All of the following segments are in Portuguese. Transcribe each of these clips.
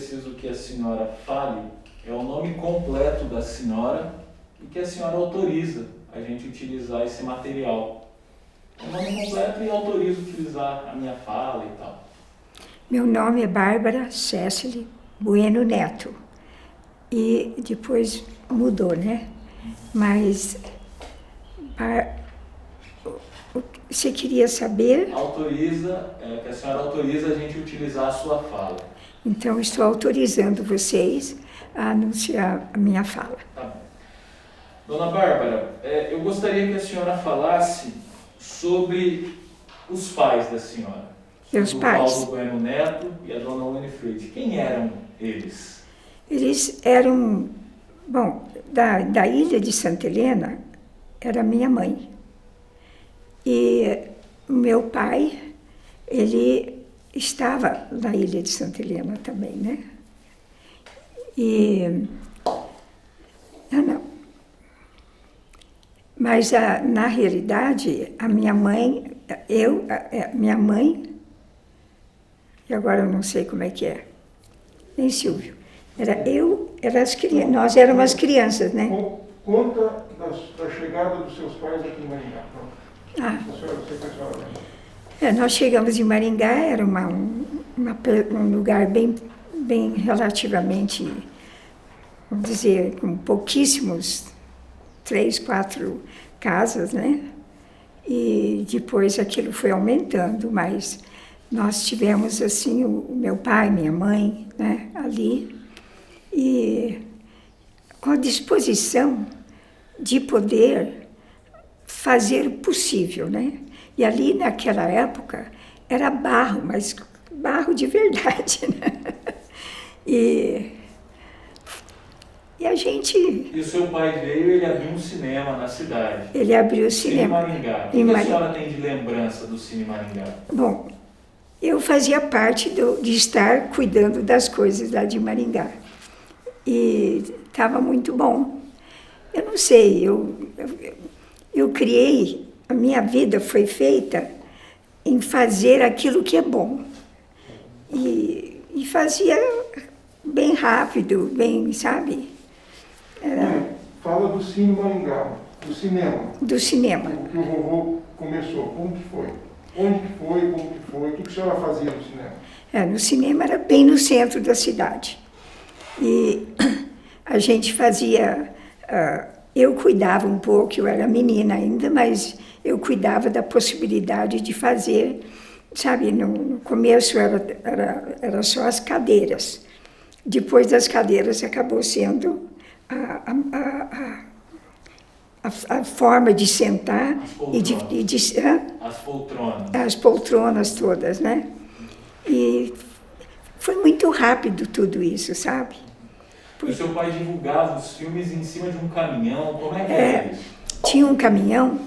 preciso que a senhora fale é o nome completo da senhora e que a senhora autoriza a gente utilizar esse material. O nome completo e autorizo utilizar a minha fala e tal. Meu nome é Bárbara Cecily Bueno Neto. E depois mudou, né? Mas você queria saber? Que a senhora autoriza a gente utilizar a sua fala. Então, estou autorizando vocês a anunciar a minha fala. Tá bom. Dona Bárbara, eu gostaria que a senhora falasse sobre os pais da senhora. Meus pais? O Paulo Bueno Neto e a dona Winifred. Quem eram eles? Eles eram, bom, da ilha de Santa Helena, era minha mãe. E meu pai, ele estava na ilha de Santa Helena também, né? Mas, na realidade, a minha mãe, minha mãe, e agora eu não sei como é que é, nem Silvio, nós éramos as crianças, né? Conta da chegada dos seus pais aqui em Maringá. Nós chegamos em Maringá, era um lugar bem relativamente, vamos dizer, com pouquíssimos 3, 4 casas, né? E depois aquilo foi aumentando, mas nós tivemos, assim, o meu pai, minha mãe, né, ali, e com a disposição de poder fazer o possível, né? E ali, naquela época, era barro, mas barro de verdade, né? E a gente... E o seu pai veio e ele abriu um cinema na cidade. Ele abriu o cinema. Cine Maringá. O que a senhora tem de lembrança do Cine Maringá? Bom, eu fazia parte de estar cuidando das coisas lá de Maringá. E estava muito bom. Eu não sei, eu criei, a minha vida foi feita em fazer aquilo que é bom. E fazia bem rápido, bem, sabe? Fala do Cine Maringá, do cinema. Do cinema. O que o vovô começou, como que foi? Onde que foi, como que foi? O que a senhora fazia no cinema? No cinema era bem no centro da cidade. E a gente fazia... eu cuidava um pouco, eu era menina ainda, mas eu cuidava da possibilidade de fazer, sabe, no começo era só as cadeiras. Depois das cadeiras acabou sendo a forma de sentar as poltronas todas, né? E foi muito rápido tudo isso, sabe? E o seu pai divulgava os filmes em cima de um caminhão, como é que era isso? Tinha um caminhão,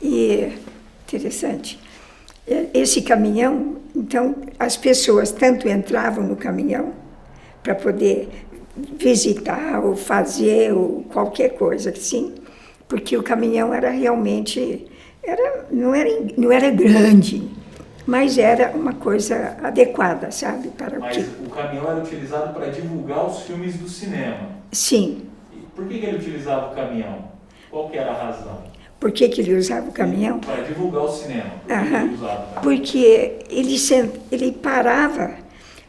e interessante, esse caminhão, então as pessoas tanto entravam no caminhão para poder visitar ou fazer ou qualquer coisa assim, porque o caminhão era realmente, não era grande, mas era uma coisa adequada, sabe? Mas o caminhão era utilizado para divulgar os filmes do cinema? Sim. E por que ele utilizava o caminhão? Qual que era a razão? Por que ele usava o caminhão? Para divulgar o cinema. Porque ele parava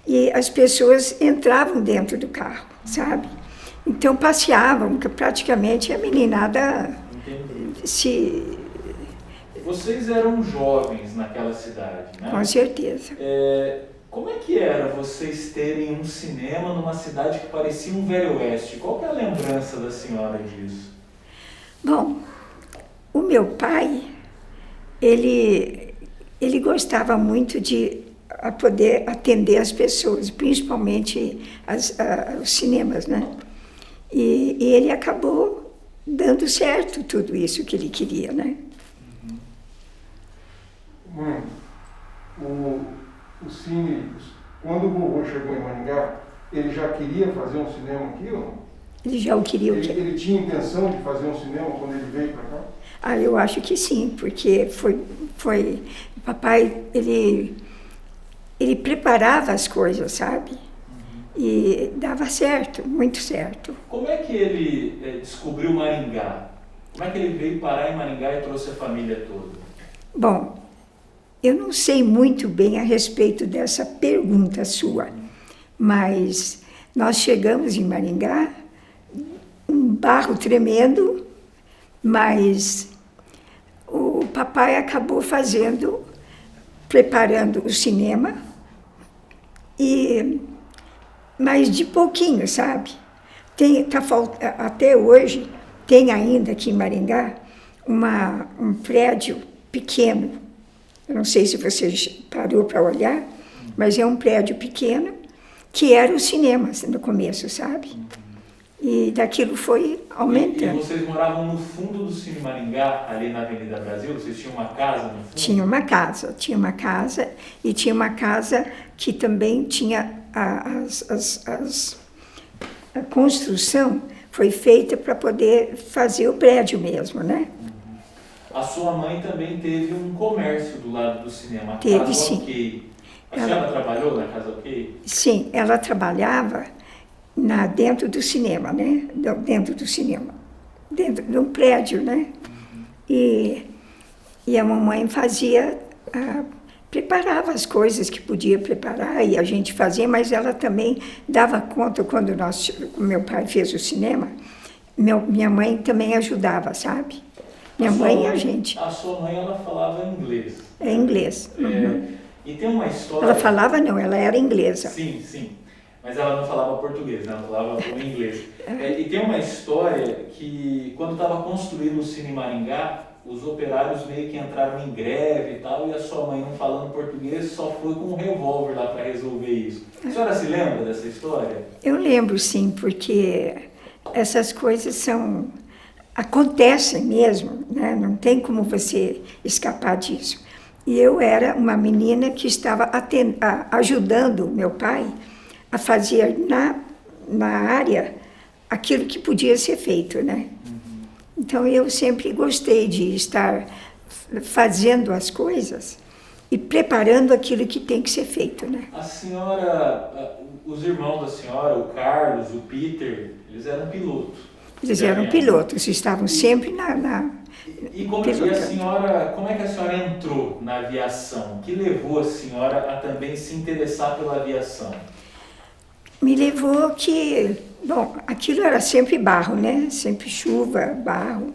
e as pessoas entravam dentro do carro, sabe? Então passeavam, praticamente a meninada se... Vocês eram jovens naquela cidade, né? Com certeza. Como é que era vocês terem um cinema numa cidade que parecia um Velho Oeste? Qual que é a lembrança da senhora disso? Bom, o meu pai, ele gostava muito de poder atender as pessoas, principalmente os cinemas, né? E ele acabou dando certo tudo isso que ele queria, né? Mãe, o cine, quando o vovô chegou em Maringá, ele já queria fazer um cinema aqui ou não? Ele já o queria o quê? Ele tinha intenção de fazer um cinema quando ele veio para cá? Eu acho que sim, porque foi o papai, ele preparava as coisas, sabe? E dava certo, muito certo. Como é que ele descobriu Maringá? Como é que ele veio parar em Maringá e trouxe a família toda? Bom, eu não sei muito bem a respeito dessa pergunta sua, mas nós chegamos em Maringá, um barro tremendo, mas o papai acabou preparando o cinema, mas de pouquinho, sabe? Até hoje, tem ainda aqui em Maringá um prédio pequeno. Eu não sei se você parou para olhar, mas é um prédio pequeno que era o cinema no começo, sabe? E daquilo foi aumentando. E vocês moravam no fundo do Cine Maringá, ali na Avenida Brasil? Vocês tinham uma casa no fundo? Tinha uma casa, e tinha uma casa que também tinha a construção foi feita para poder fazer o prédio mesmo, né? A sua mãe também teve um comércio do lado do cinema, a Teve, Casa sim. OK. A senhora trabalhou na Casa OK? Sim, ela trabalhava dentro do cinema, né? Dentro do cinema, dentro de um prédio, né? E a mamãe preparava as coisas que podia preparar e a gente fazia, mas ela também dava conta quando meu pai fez o cinema. Minha mãe também ajudava, sabe? Minha mãe e a gente. A sua mãe, ela falava inglês. É inglês. Uhum. E tem uma história... Ela falava não, ela era inglesa. Sim, sim. Mas ela não falava português, né? Ela falava o inglês. E tem uma história que, quando estava construindo o Cine Maringá, os operários meio que entraram em greve e tal, e a sua mãe, não falando português, só foi com um revólver lá para resolver isso. A senhora se lembra dessa história? Eu lembro, sim, porque essas coisas acontecem mesmo, né? Não tem como você escapar disso. E eu era uma menina que estava ajudando meu pai a fazer na área aquilo que podia ser feito, né? Então eu sempre gostei de estar fazendo as coisas e preparando aquilo que tem que ser feito, né? A senhora, os irmãos da senhora, o Carlos, o Peter, eles eram pilotos. Eles eram pilotos, estavam sempre E a senhora, como é que a senhora entrou na aviação? O que levou a senhora a também se interessar pela aviação? Me levou bom, aquilo era sempre barro, né? Sempre chuva, barro.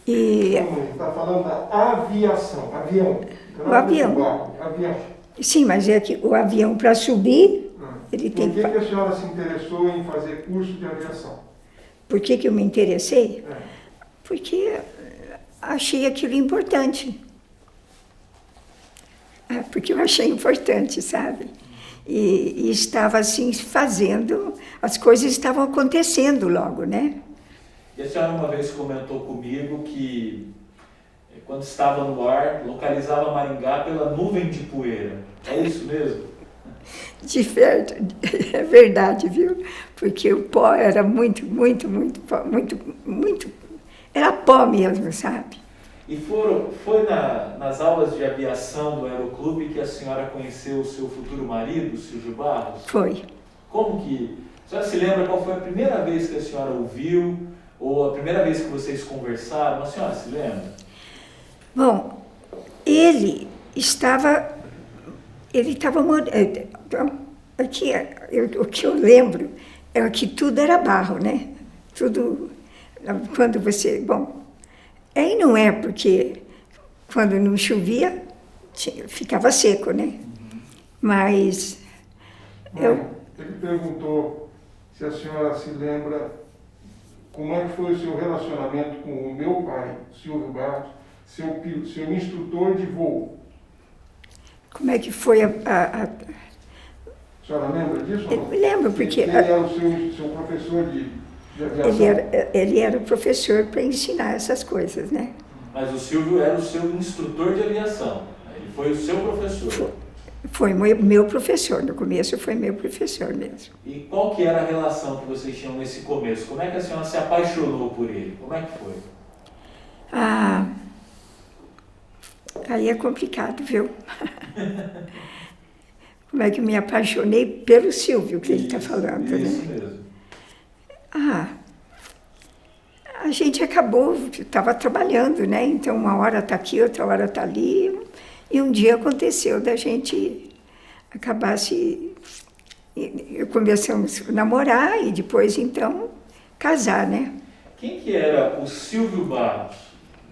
Está falando da aviação, avião. O avião. Barro, avião. Sim, mas é que o avião, para subir, ele tem que... Por que a senhora se interessou em fazer curso de aviação? Por que eu me interessei? Porque achei aquilo importante. Porque eu achei importante, sabe? E estava assim fazendo, as coisas estavam acontecendo logo, né? E a senhora uma vez comentou comigo que quando estava no ar, localizava Maringá pela nuvem de poeira. É isso mesmo? É verdade, viu? Porque o pó era muito, era pó mesmo, sabe? E foi nas aulas de aviação do Aeroclube que a senhora conheceu o seu futuro marido, Silvio Barros? Foi. Como que... A senhora se lembra qual foi a primeira vez que a senhora ouviu? Ou a primeira vez que vocês conversaram? A senhora se lembra? Bom, ele estava morando... O que eu lembro é que tudo era barro, né? Tudo... Quando você... Bom, aí não é porque quando não chovia, ficava seco, né? Mas... Ele perguntou se a senhora se lembra como é que foi o seu relacionamento com o meu pai, Silvio Barros, seu instrutor de voo. Como é que foi A senhora lembra disso? Eu lembro, porque... Ele era o seu professor de aviação. Ele era o professor para ensinar essas coisas, né? Mas o Silvio era o seu instrutor de aviação. Ele foi o seu professor. Foi meu professor. No começo foi meu professor mesmo. E qual que era a relação que vocês tinham nesse começo? Como é que a senhora se apaixonou por ele? Como é que foi? Aí é complicado, viu? Como é que eu me apaixonei pelo Silvio, que ele está falando, Isso né? mesmo. A gente acabou, estava trabalhando, né? Então, uma hora está aqui, outra hora está ali. E um dia aconteceu da gente acabar começamos a namorar e depois, então, casar, né? Quem que era o Silvio Barros,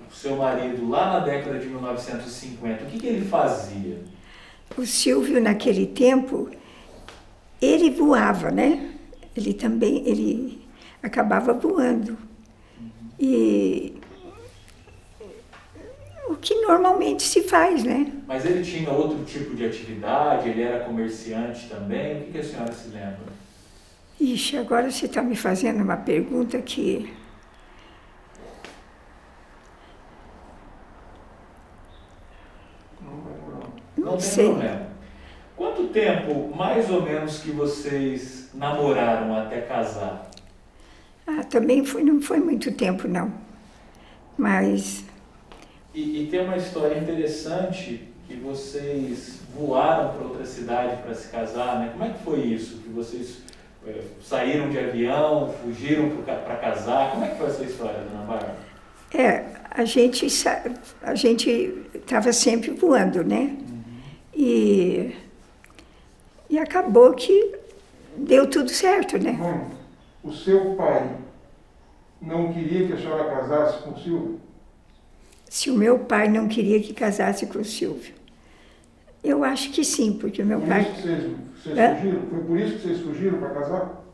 o seu marido, lá na década de 1950? O que ele fazia? O Silvio, naquele tempo, ele voava, né? Ele acabava voando. E o que normalmente se faz, né? Mas ele tinha outro tipo de atividade, ele era comerciante também? O que a senhora se lembra? Ixi, agora você está me fazendo uma pergunta que... Não tem sei. problema. Quanto tempo, mais ou menos, que vocês namoraram até casar? Também não foi muito tempo, não. Mas... E tem uma história interessante que vocês voaram para outra cidade para se casar, né? Como é que foi isso? Que vocês saíram de avião, fugiram para casar? Como é que foi essa história, dona Bárbara? A gente estava sempre voando, né? E acabou que deu tudo certo, né? Mãe, o seu pai não queria que a senhora casasse com o Silvio? Se o meu pai não queria que casasse com o Silvio. Eu acho que sim, porque o meu pai... Por isso que vocês fugiram? Foi por isso que vocês fugiram para casar?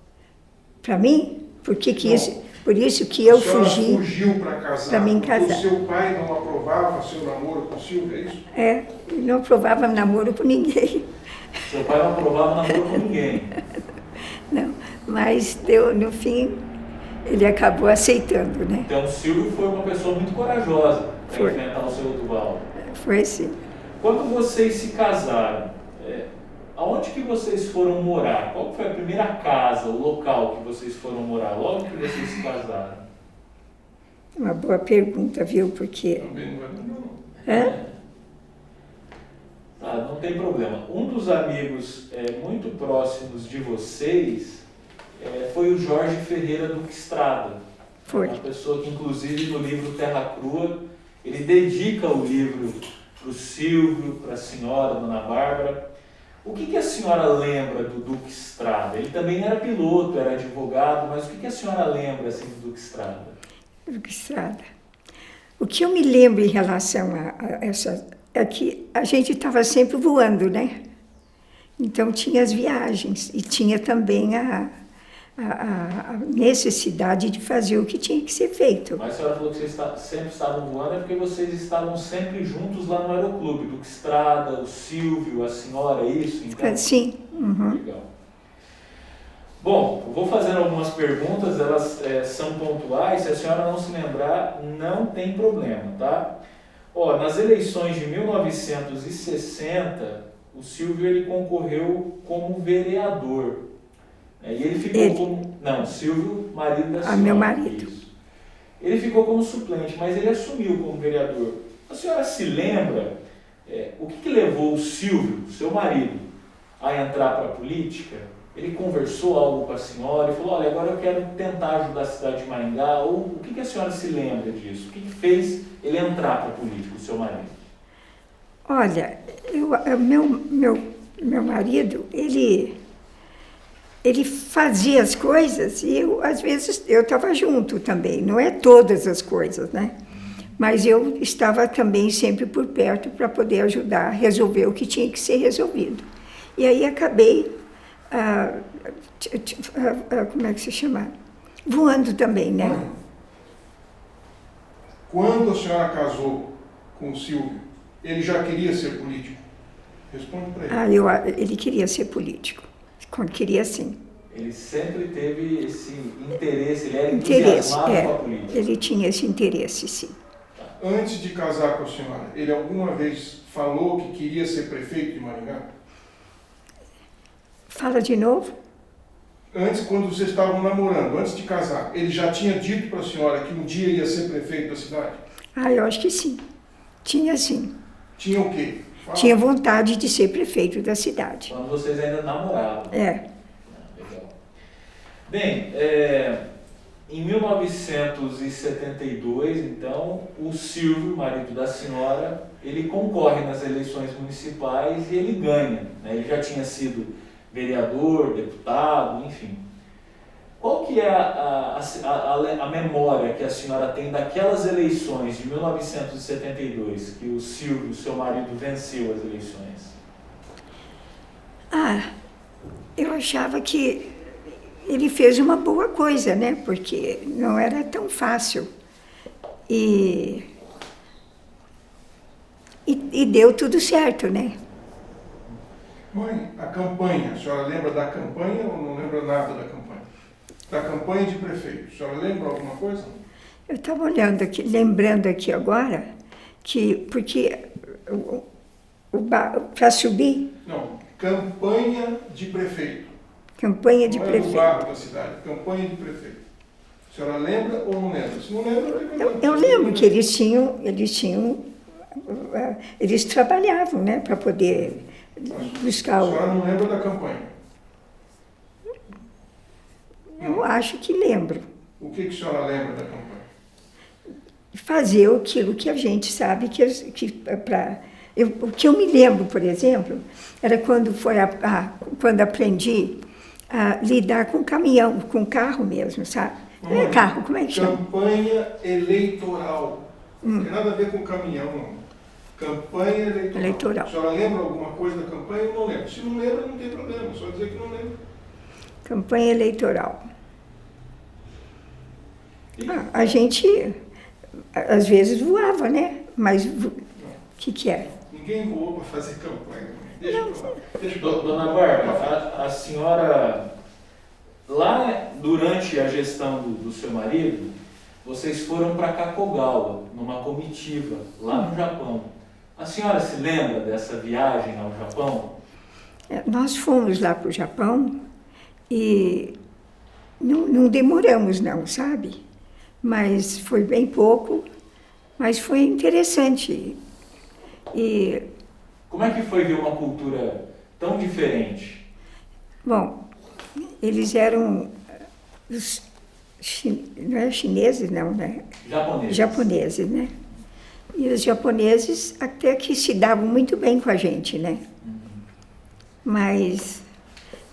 Para mim? Por isso que eu A senhora fugi fugiu para casar para mim porque casar. o seu pai não aprovava seu namoro com o Silvio, é isso? Ele não aprovava namoro com ninguém. Seu pai não aprovava namoro com ninguém. Não, mas no fim, ele acabou aceitando, né? Então o Silvio foi uma pessoa muito corajosa para Foi. enfrentar o seu Oduvaldo. Foi assim. Quando vocês se casaram, aonde que vocês foram morar? Qual foi a primeira casa, o local que vocês foram morar logo que vocês se casaram? Uma boa pergunta, viu? Porque... Também não vai dar, não. Tá, não tem problema. Um dos amigos muito próximos de vocês foi o Jorge Ferreira Duque Estrada. Foi. Uma pessoa que, inclusive, no livro Terra Crua, ele dedica o livro para o Silvio, para a senhora, Dona Bárbara. O que a senhora lembra do Duque Estrada? Ele também era piloto, era advogado, mas o que a senhora lembra assim, do Duque Estrada? Duque Estrada. O que eu me lembro em relação a essa... é que a gente estava sempre voando, né? Então tinha as viagens e tinha também a necessidade de fazer o que tinha que ser feito. Mas a senhora falou que vocês sempre estavam voando, é porque vocês estavam sempre juntos lá no aeroclube. Duque Estrada, o Silvio, a senhora, é isso? Então? Sim. Uhum. Legal. Bom, vou fazer algumas perguntas, elas são pontuais. Se a senhora não se lembrar, não tem problema, tá? Nas eleições de 1960, o Silvio ele concorreu como vereador. E ele ficou como... Não, Silvio, marido da senhora. Meu marido. Isso. Ele ficou como suplente, mas ele assumiu como vereador. A senhora se lembra o que levou o Silvio, seu marido, a entrar para a política? Ele conversou algo com a senhora e falou, olha, agora eu quero tentar ajudar a cidade de Maringá. Ou o que a senhora se lembra disso? O que fez ele entrar para a política, o seu marido? Olha, meu marido, ele fazia as coisas e às vezes eu estava junto também. Não é todas as coisas, né? Mas eu estava também sempre por perto para poder ajudar a resolver o que tinha que ser resolvido. E aí acabei, como é que se chama? Voando também, né? Quando a senhora casou com o Silvio, ele já queria ser político? Responde para ele. Ele queria ser político. Queria sim. Ele sempre teve esse interesse, ele era Interesse, entusiasmado com a política. Ele tinha esse interesse, sim. Antes de casar com a senhora, ele alguma vez falou que queria ser prefeito de Maringá? Fala de novo? Antes, quando vocês estavam namorando, antes de casar, ele já tinha dito para a senhora que um dia ia ser prefeito da cidade? Eu acho que sim. Tinha sim. Tinha o quê? tinha vontade de ser prefeito da cidade. Quando vocês ainda namoravam. É. Legal. Bem, em 1972, então, o Silvio, marido da senhora, ele concorre nas eleições municipais e ele ganha, né? Ele já tinha sido vereador, deputado, enfim. Qual que é a memória que a senhora tem daquelas eleições de 1972, que o Silvio, seu marido, venceu as eleições? Eu achava que ele fez uma boa coisa, né? Porque não era tão fácil. E deu tudo certo, né? Mãe, a campanha, a senhora lembra da campanha ou não lembra nada da campanha? Da campanha de prefeito, a senhora lembra alguma coisa? Eu estava olhando aqui, lembrando aqui agora, porque para subir, Não, campanha de prefeito. campanha de Não é do prefeito. bairro da cidade, campanha de prefeito. A senhora lembra ou não lembra? Se não lembra, não tem problema. Eu lembro que eles trabalhavam, né, para poder buscar A senhora não lembra da campanha? Eu acho que lembro. O que a senhora lembra da campanha? Fazer aquilo que a gente sabe o que eu me lembro, por exemplo, era quando quando aprendi a lidar com caminhão, com carro mesmo, sabe? Não é carro, como é que chama? Campanha eleitoral. Não tem nada a ver com caminhão, não. Campanha eleitoral. A senhora lembra alguma coisa da campanha ou não lembra? Se não lembra, não tem problema, só dizer que não lembra. Campanha eleitoral. A gente, às vezes, voava, né? Mas o que é? Ninguém voou para fazer campanha. Deixa eu falar. Dona Bárbara, a senhora, lá durante a gestão do seu marido, vocês foram para Kakogawa, numa comitiva, lá no Japão. A senhora se lembra dessa viagem ao Japão? Nós fomos lá para o Japão e não demoramos não, sabe? Mas foi bem pouco, mas foi interessante. E como é que foi ver uma cultura tão diferente? Bom, eles eram não é chineses não, né? Japoneses. Japoneses, né? E os japoneses até que se davam muito bem com a gente, né? Mas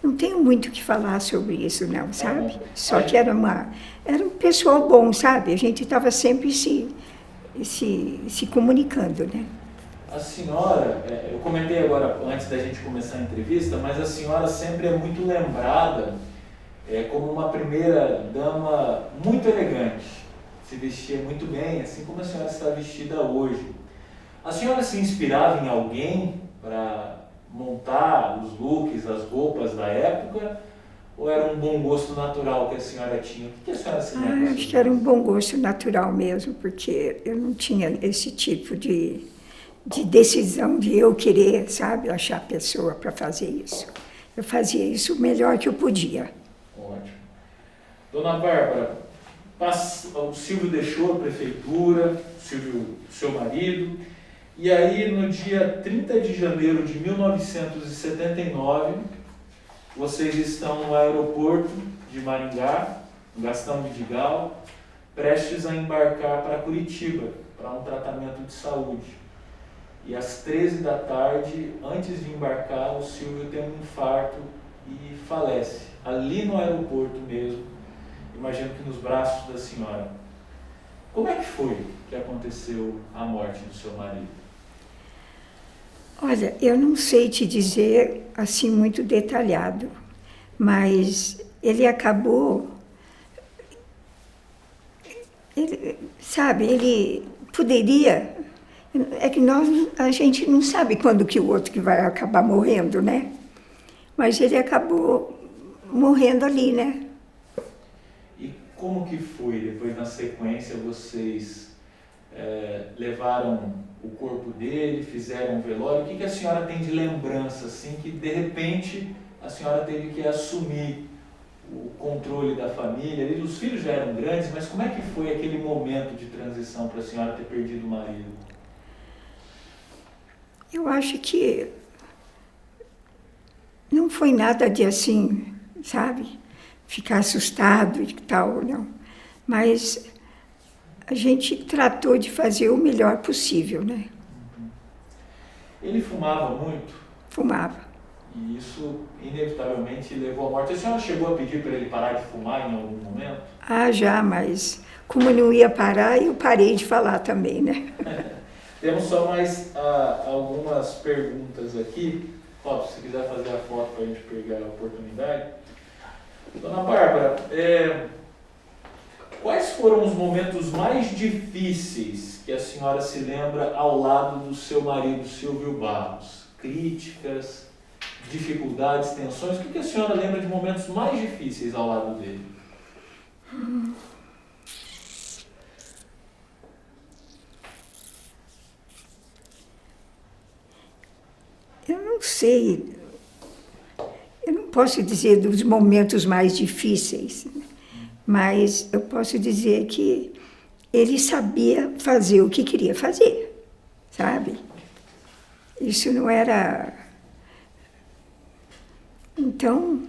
não tenho muito o que falar sobre isso não, sabe? Só que era um pessoal bom, sabe? A gente estava sempre se comunicando, né? A senhora, eu comentei agora antes da gente começar a entrevista, mas a senhora sempre é muito lembrada como uma primeira dama muito elegante, se vestia muito bem, assim como a senhora está vestida hoje. A senhora se inspirava em alguém para montar os looks, as roupas da época, ou era um bom gosto natural que a senhora tinha? O que a senhora se lembra? Acho que era um bom gosto natural mesmo, porque eu não tinha esse tipo de decisão de eu querer, sabe, achar pessoa para fazer isso. Eu fazia isso o melhor que eu podia. Ótimo. Dona Bárbara, o Silvio deixou a prefeitura, seu marido, e aí no dia 30 de janeiro de 1979, vocês estão no aeroporto de Maringá, no Gastão Vidigal, prestes a embarcar para Curitiba, para um tratamento de saúde. E às 13 da tarde, antes de embarcar, o Silvio tem um infarto e falece, ali no aeroporto mesmo, imagino que nos braços da senhora. Como é que foi que aconteceu a morte do seu marido? Olha, eu não sei te dizer assim muito detalhado, mas ele acabou, ele poderia, é que a gente não sabe quando que o outro que vai acabar morrendo, né? Mas ele acabou morrendo ali, né? E como que foi, depois na sequência, vocês levaram o corpo dele, fizeram um velório? O que a senhora tem de lembrança, assim, que de repente a senhora teve que assumir o controle da família? E os filhos já eram grandes, mas como é que foi aquele momento de transição para a senhora ter perdido o marido? Eu acho que não foi nada de assim, sabe, ficar assustado e tal, não. Mas a gente tratou de fazer o melhor possível, né? Ele fumava muito Fumava. e isso inevitavelmente levou à morte. A senhora chegou a pedir para ele parar de fumar em algum momento? Ah, já, mas como não ia parar, eu parei de falar também, né? Temos só mais algumas perguntas aqui. Ó, se quiser fazer a foto para a gente pegar a oportunidade. Dona Bárbara, quais foram os momentos mais difíceis que a senhora se lembra ao lado do seu marido, Silvio Barros? Críticas, dificuldades, tensões? O que a senhora lembra de momentos mais difíceis ao lado dele? Eu não sei, eu não posso dizer dos momentos mais difíceis, mas eu posso dizer que ele sabia fazer o que queria fazer, sabe? Isso não era... Então...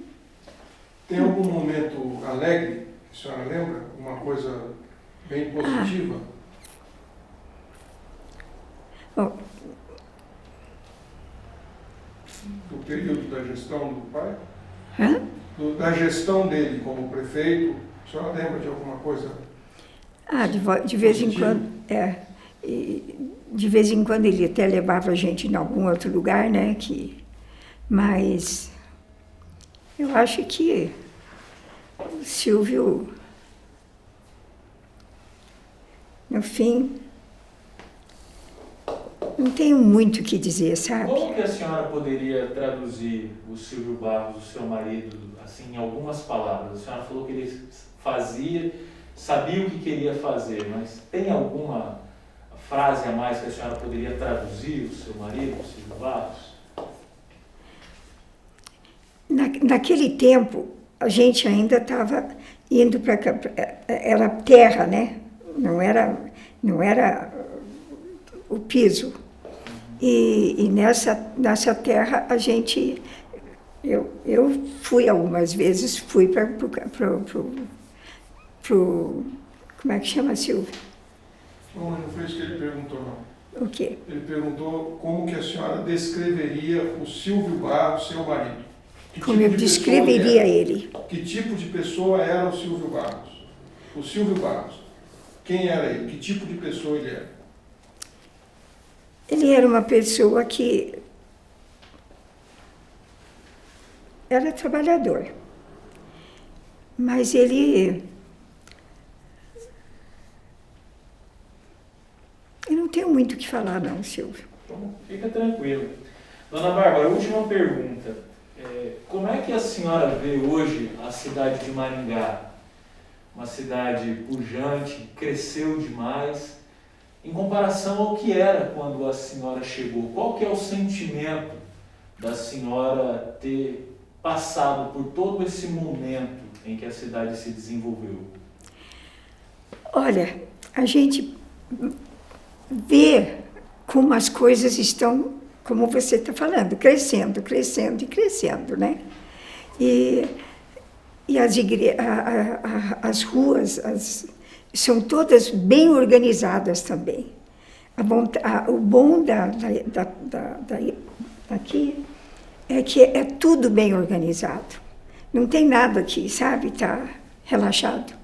Tem algum momento alegre, que a senhora lembra? Uma coisa bem positiva? Bom, Do período da gestão do pai? hã? Da gestão dele como prefeito, a senhora lembra de alguma coisa? De vez em quando, de vez em quando ele até levava a gente em algum outro lugar, né? Mas eu acho que o Silvio, no fim, não tenho muito o que dizer, sabe? Como que a senhora poderia traduzir o Silvio Barros, o seu marido, assim, em algumas palavras? A senhora falou que ele sabia o que queria fazer, mas tem alguma frase a mais que a senhora poderia traduzir o seu marido, o Silvio Barros? Naquele tempo, a gente ainda estava indo para... Era terra, né? Não era o piso. E nessa terra, a gente... Eu fui algumas vezes, fui para como é que chama, Silvio? Não, mas não foi isso que ele perguntou, não. O quê? Ele perguntou como que a senhora descreveria o Silvio Barros, seu marido. Como eu descreveria ele? Que tipo de pessoa era o Silvio Barros? O Silvio Barros. Quem era ele? Que tipo de pessoa ele era? Ele era uma pessoa que era trabalhador, mas ele... Eu não tenho muito o que falar, não, Silvio. Então, fica tranquilo. Dona Bárbara, última pergunta. Como é que a senhora vê hoje a cidade de Maringá? Uma cidade pujante, cresceu demais, em comparação ao que era quando a senhora chegou. Qual que é o sentimento da senhora ter passado por todo esse momento em que a cidade se desenvolveu? Olha, a gente vê como as coisas estão, como você está falando, crescendo, crescendo e crescendo, né? E as ruas são todas bem organizadas também. O bom daqui é que é tudo bem organizado. Não tem nada aqui, sabe? Está relaxado.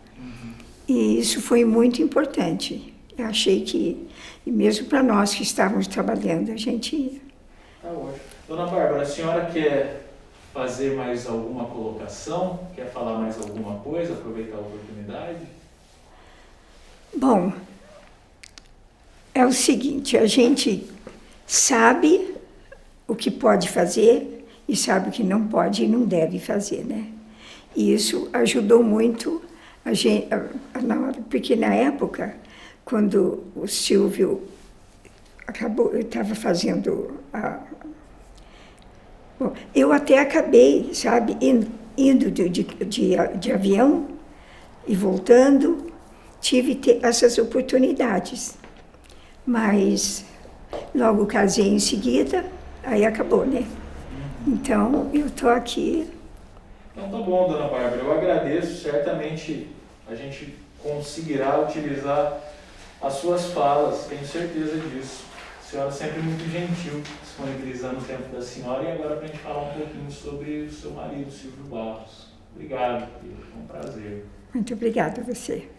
E isso foi muito importante. Eu achei que, e mesmo para nós que estávamos trabalhando, a gente... Tá ótimo. Dona Bárbara, a senhora quer fazer mais alguma colocação? Quer falar mais alguma coisa? Aproveitar a oportunidade? Bom, é o seguinte, a gente sabe o que pode fazer e sabe o que não pode e não deve fazer, né? E isso ajudou muito a gente, porque na época, quando o Silvio acabou, eu estava fazendo bom, eu até acabei, sabe, indo de avião e voltando, tive essas oportunidades. Mas logo casei em seguida, aí acabou, né? Então, eu estou aqui. Então tá bom, dona Bárbara, eu agradeço, certamente a gente conseguirá utilizar as suas falas, tenho certeza disso. A senhora sempre muito gentil, disponibilizando o tempo da senhora, e agora para a gente falar um pouquinho sobre o seu marido, Silvio Barros. Obrigado, querido, foi um prazer. Muito obrigada a você.